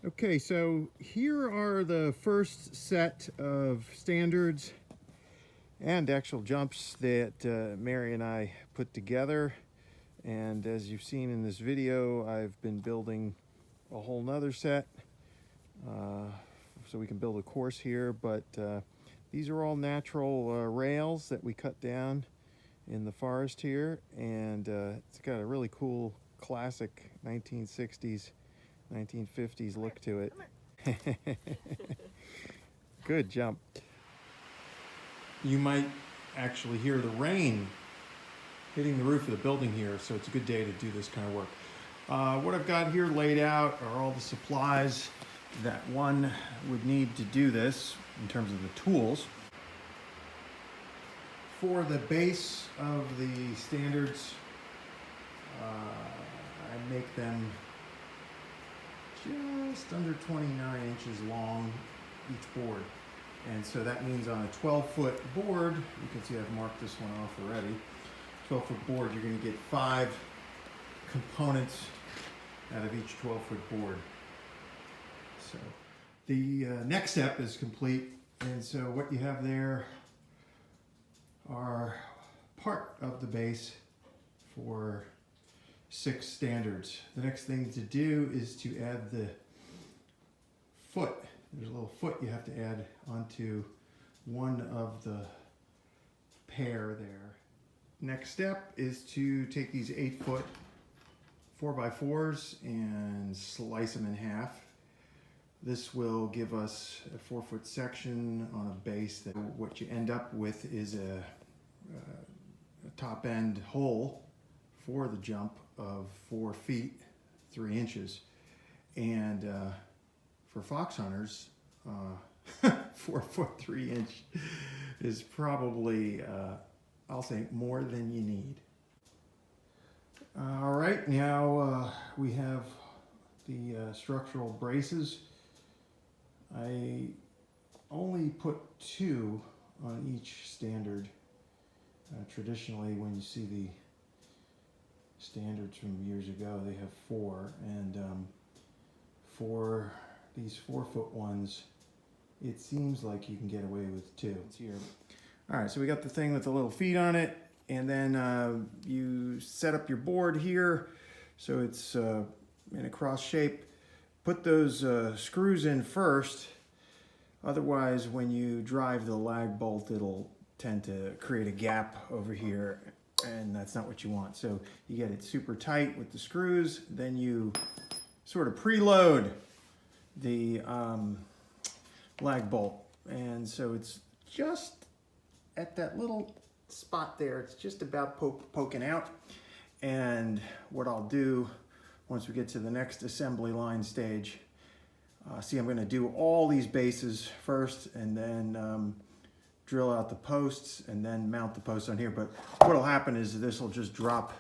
Okay, so here are the first set of standards and actual jumps that Mary and I put together. And as you've seen in this video, I've been building a whole nother set so we can build a course here. But these are all natural rails that we cut down in the forest here, and it's got a really cool classic 1960s 1950s look to it. Good jump. You might actually hear the rain hitting the roof of the building here, so it's a good day to do this kind of work. What I've got here laid out are all the supplies that one would need to do this in terms of the tools. For the base of the standards, I make them just under 29 inches long each board. And so that means on a 12-foot board, you can see I've marked this one off already, 12-foot board, you're going to get 5 components out of each 12-foot board. So the next step is complete, and so what you have there are part of the base for 6 standards. The next thing to do is to add the foot. There's a little foot you have to add onto one of the pair there. Next step is to take these 8-foot 4x4s and slice them in half. This will give us a 4-foot section on a base. That what you end up with is a top end hole for the jump of 4 feet 3 inches, and for fox hunters 4 foot 3 inch is probably I'll say more than you need. All right, now we have the structural braces. I only put 2 on each standard. Traditionally, when you see the standards from years ago, they have 4, and for these 4-foot ones, it seems like you can get away with 2. It's here. All right, so we got the thing with the little feet on it, and then you set up your board here so it's in a cross shape. Put those screws in first, otherwise when you drive the lag bolt, it'll tend to create a gap over here, and that's not what you want. So you get it super tight with the screws, then you sort of preload the lag bolt, and so it's just at that little spot there, it's just about poking out. And what I'll do once we get to the next assembly line stage, see, I'm going to do all these bases first, and then drill out the posts, and then mount the posts on here. But what'll happen is this will just drop,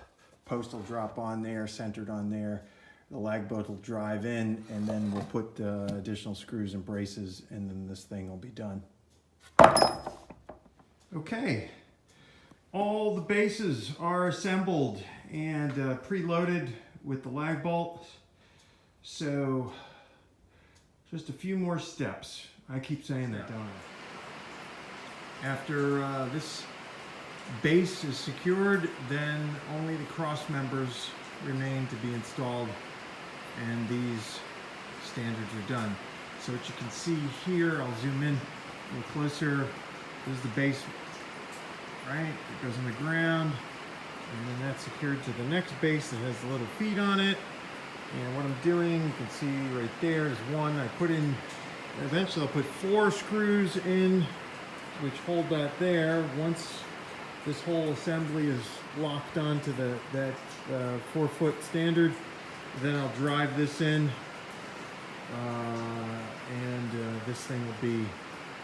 post will drop on there, centered on there. The lag bolt will drive in, and then we'll put additional screws and braces, and then this thing will be done. Okay, all the bases are assembled and preloaded with the lag bolt. So just a few more steps. I keep saying that, don't I? After this base is secured, then only the cross members remain to be installed, and these standards are done. So what you can see here, I'll zoom in a little closer. This is the base, right? It goes on the ground, and then that's secured to the next base that has the little feet on it. And what I'm doing, you can see right there is one. I put in, eventually I'll put 4 screws in, which hold that there. Once this whole assembly is locked onto that 4-foot standard, then I'll drive this in, and this thing will be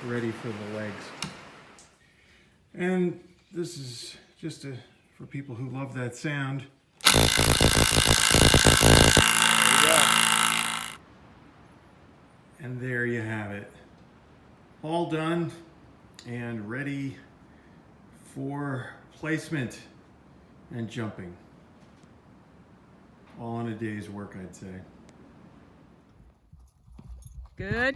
ready for the legs. And this is just for people who love that sound. And there you have it. All done and ready for placement and jumping. All in a day's work, I'd say. Good.